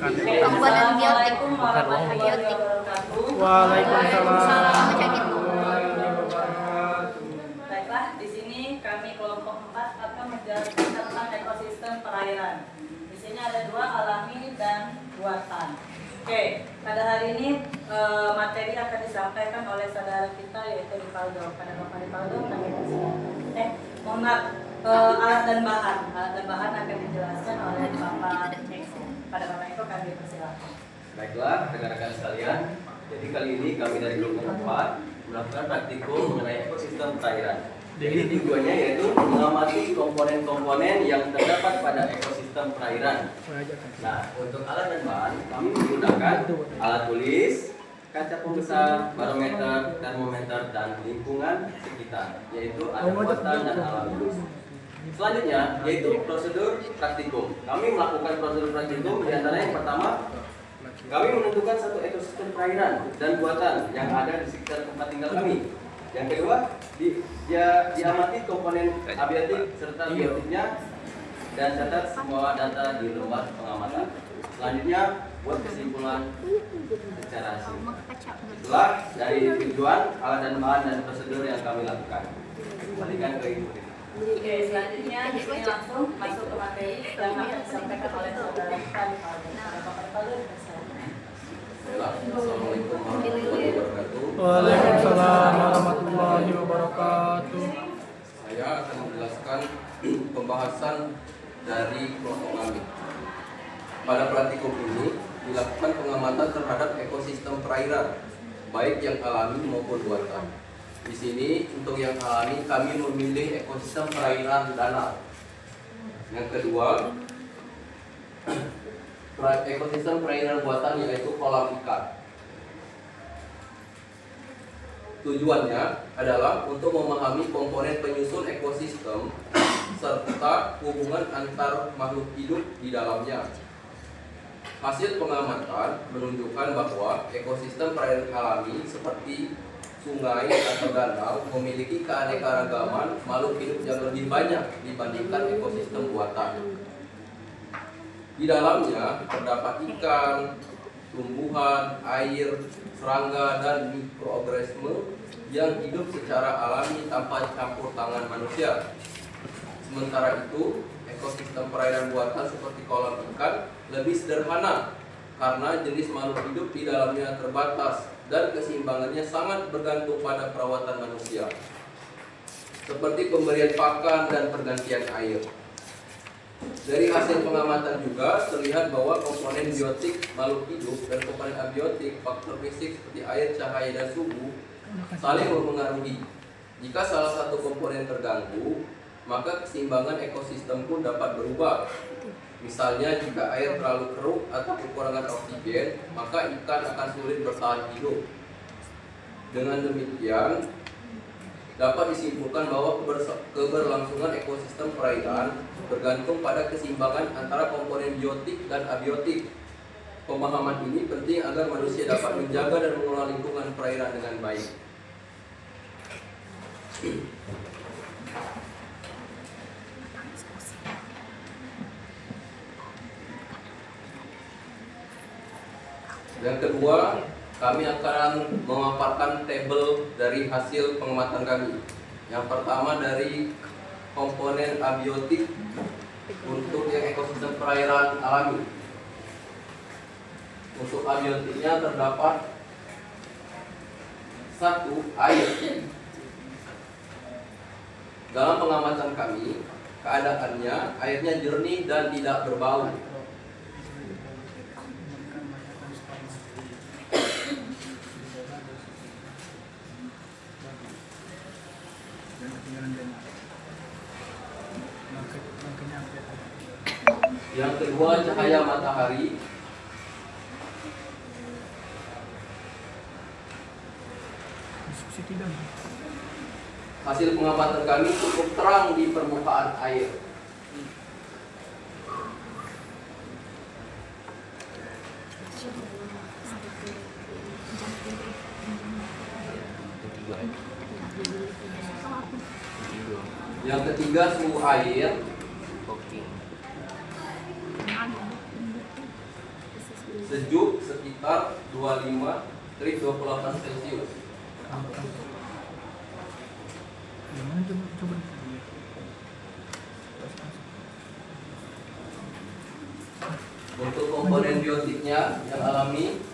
Pembuatan biotik. Biotik. Waalaikumsalam. Baiklah, di sini kami kelompok 4 akan menjelaskan tentang ekosistem perairan. Di sini ada 2, alami dan buatan. Oke, pada hari ini materi akan disampaikan oleh saudara kita yaitu Rivaldo. Pada Bapak Rivaldo kami persilakan. Mohon maaf, alat dan bahan akan dijelaskan oleh Bapak Eko. Pada Bapak Eko kami persilakan. Baiklah, rekan-rekan sekalian. Jadi kali ini kami dari kelompok 4 melakukan praktikum mengenai ekosistem perairan. Jadi tujuannya yaitu mengamati komponen-komponen yang terdapat pada ekosistem perairan. Nah, untuk alat dan bahan kami menggunakan alat tulis, kaca pembesar, barometer, termometer, dan lingkungan sekitar, yaitu ada buatan dan alami. Selanjutnya yaitu prosedur praktikum. Kami melakukan prosedur praktikum di antara yang pertama, kami menentukan satu ekosistem perairan dan buatan yang ada di sekitar tempat tinggal kami. Yang kedua, diamati komponen abiotik serta biotiknya dan catat semua data di lembar pengamatan. Selanjutnya, buat kesimpulan secara singkat. Itulah dari tujuan, alat dan bahan dan prosedur yang kami lakukan. Kembalikan ke Ibu. Oke, selanjutnya di sini langsung masuk ke materi yang akan disampaikan oleh saudara kita Rivaldo. Bapak Rivaldo, Assalamualaikum warahmatullahi wabarakatuh. Waalaikumsalam warahmatullahi wabarakatuh. Saya akan menjelaskan pembahasan dari kelompok kami. Pada praktikum ini dilakukan pengamatan terhadap ekosistem perairan, baik yang alami maupun buatan. Di sini untuk yang alami kami memilih ekosistem perairan danau. Yang kedua, ekosistem perairan buatan yaitu kolam ikan. Tujuannya adalah untuk memahami komponen penyusun ekosistem serta hubungan antar makhluk hidup di dalamnya. Hasil pengamatan menunjukkan bahwa ekosistem perairan alami seperti sungai atau danau memiliki keanekaragaman makhluk hidup yang lebih banyak dibandingkan ekosistem buatan. Di dalamnya terdapat ikan, tumbuhan, air, serangga, dan mikroorganisme yang hidup secara alami tanpa campur tangan manusia. Sementara itu, ekosistem perairan buatan seperti kolam ikan lebih sederhana karena jenis makhluk hidup di dalamnya terbatas dan keseimbangannya sangat bergantung pada perawatan manusia, seperti pemberian pakan dan pergantian air. Dari hasil pengamatan juga terlihat bahwa komponen biotik makhluk hidup dan komponen abiotik faktor fisik seperti air, cahaya, dan suhu saling mempengaruhi. Jika salah satu komponen terganggu, maka keseimbangan ekosistem pun dapat berubah. Misalnya jika air terlalu keruh atau kekurangan oksigen, maka ikan akan sulit bertahan hidup. Dengan demikian, dapat disimpulkan bahwa keberlangsungan ekosistem perairan bergantung pada keseimbangan antara komponen biotik dan abiotik. Pemahaman ini penting agar manusia dapat menjaga dan mengelola lingkungan perairan dengan baik. Yang kedua, kami akan memaparkan tabel dari hasil pengamatan kami. Yang pertama dari komponen abiotik untuk yang ekosistem perairan alami. Untuk abiotiknya terdapat 1. Air. Dalam pengamatan kami, keadaannya airnya jernih dan tidak berbau. Yang kedua, cahaya matahari. Hasil pengamatan kami cukup terang di permukaan air. Yang ketiga, suhu air. sekitar 25-28 Celcius. Gimana coba? Untuk komponen biotiknya yang alami,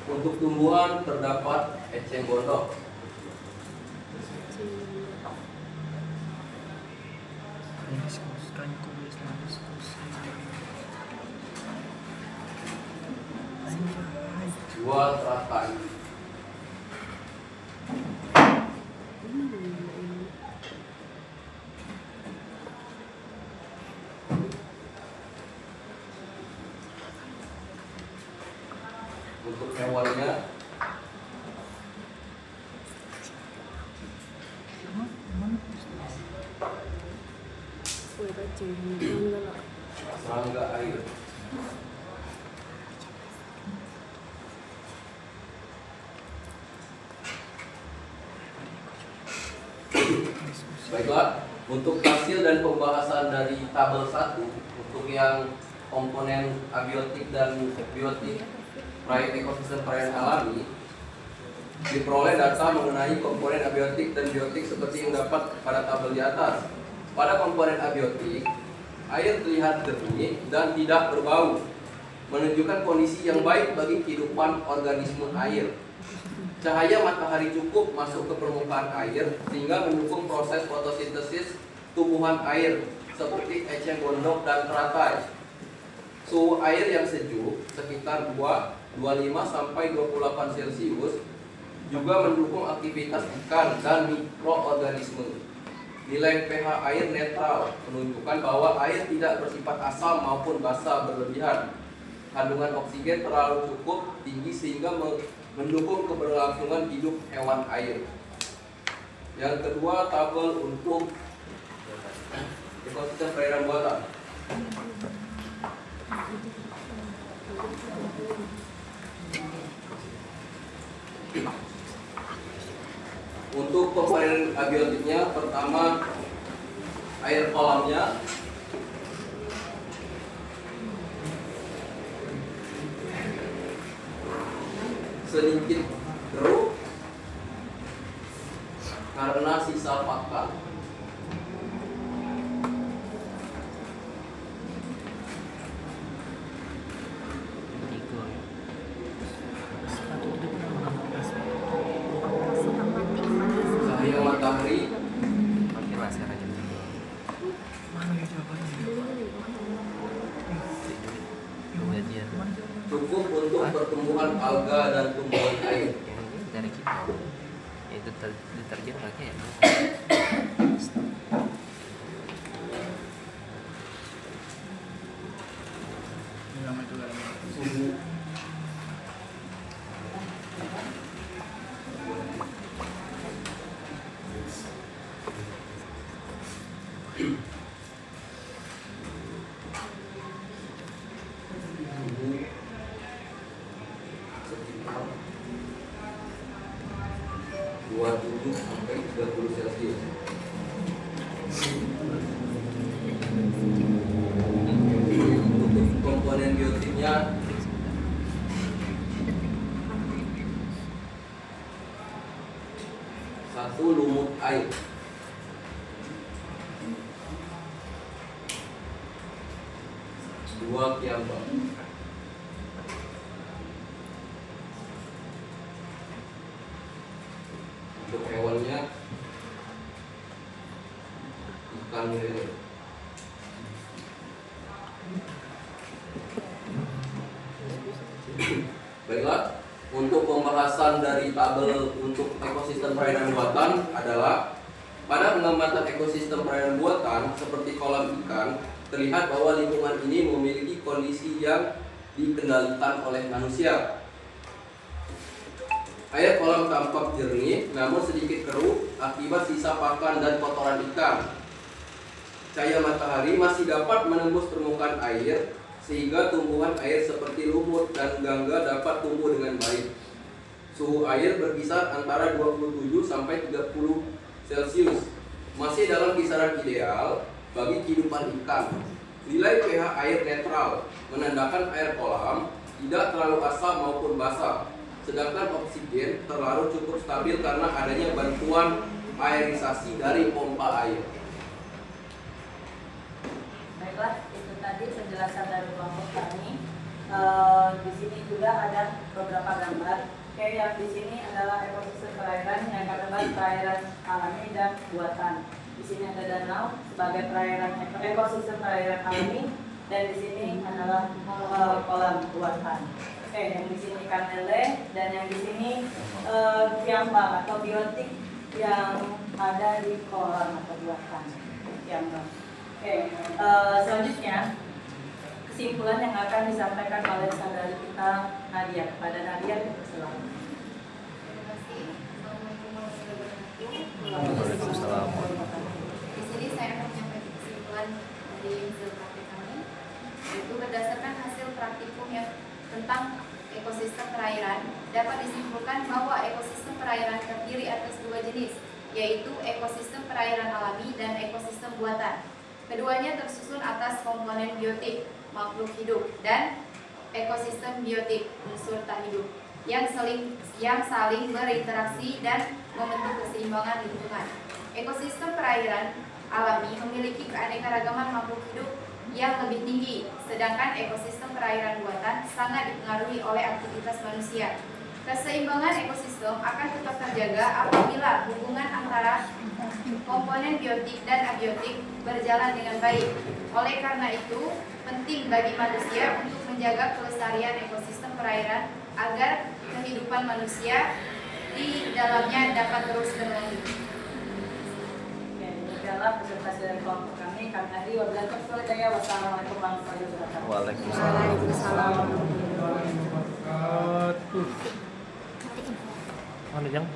untuk tumbuhan terdapat eceng gondok. Jual teratai. Untuk hewannya, serangga air. Baiklah, untuk hasil dan pembahasan dari tabel 1 untuk yang komponen abiotik dan biotik ekosistem perairan alami, diperoleh data mengenai komponen abiotik dan biotik seperti yang dapat pada tabel di atas. Pada komponen abiotik, air terlihat jernih dan tidak berbau, menunjukkan kondisi yang baik bagi kehidupan organisme air. Cahaya matahari cukup masuk ke permukaan air sehingga mendukung proses fotosintesis tumbuhan air seperti eceng gondok dan teratai. Suhu air yang sejuk sekitar 25 sampai 28 Celcius juga mendukung aktivitas ikan dan mikroorganisme. Nilai pH air netral menunjukkan bahwa air tidak bersifat asam maupun basa berlebihan. Kandungan oksigen terlalu cukup tinggi sehingga mendukung keberlangsungan hidup hewan air. Yang kedua, tabel untuk ekosistem perairan buatan. Untuk komponen abiotiknya, pertama air kolamnya, sedikit keruh karena sisa pakan. Cahaya matahari cukup untuk pertumbuhan alga dan tumbuhan air. Dari kita itu deterjen pakai ya. Suhu sekitar 27 sampai 30 Celcius. Untuk komponen biotiknya, satu lumut air, dua kiambang, untuk hewannya ikan lele. Baiklah, untuk pembahasan dari tabel untuk ekosistem perairan buatan adalah pada pengamatan ekosistem perairan buatan seperti kolam ikan, terlihat bahwa lingkungan ini memiliki kondisi yang dikendalikan oleh manusia. Air kolam tampak jernih namun sedikit keruh akibat sisa pakan dan kotoran ikan. Cahaya matahari masih dapat menembus permukaan air sehingga tumbuhan air seperti lumut dan gangga dapat tumbuh dengan baik. Suhu air berkisar antara 27 sampai 30 Celcius, masih dalam kisaran ideal bagi kehidupan ikan. Nilai pH air netral menandakan air kolam tidak terlalu asam maupun basa, sedangkan oksigen terlalu cukup stabil karena adanya bantuan airisasi dari pompa air. Baiklah, itu tadi penjelasan dari kelompok kami. Di sini juga ada beberapa gambar. Oke, yang di sini adalah ekosistem perairan yang terdapat perairan alami dan buatan. Di sini ada danau sebagai perairan ekosistem perairan alami, dan di sini adalah kolam buatan. Oke, yang di sini ikan lele, dan yang di sini kiambang atau biotik yang ada di kolam atau buatan kiambang. Oke, selanjutnya kesimpulan yang akan disampaikan oleh saudari kita Nadia. Kepada Nadia, silakan. Waalaikumsalam. Di sini saya akan menyampaikan kesimpulan dari hasil praktik kami, yaitu berdasarkan hasil praktikum yang tentang ekosistem perairan, dapat disimpulkan bahwa ekosistem perairan terdiri atas dua jenis, yaitu ekosistem perairan alami dan ekosistem buatan. Keduanya tersusun atas komponen biotik, makhluk hidup, dan ekosistem biotik, unsur tak hidup, yang saling berinteraksi dan membentuk keseimbangan lingkungan. Ekosistem perairan alami memiliki keanekaragaman makhluk hidup yang lebih tinggi, sedangkan ekosistem perairan buatan sangat dipengaruhi oleh aktivitas manusia. Keseimbangan ekosistem akan tetap terjaga apabila hubungan antara komponen biotik dan abiotik berjalan dengan baik. Oleh karena itu, penting bagi manusia untuk menjaga kelestarian ekosistem perairan agar kehidupan manusia di dalamnya dapat terus berlanjut. Oke, demikianlah presentasi dari kelompok kami. Kami Adi, wabillahi taufiq wal hidayah. Wassalamualaikum warahmatullahi wabarakatuh. Waalaikumsalam warahmatullahi wabarakatuh. Mana yang?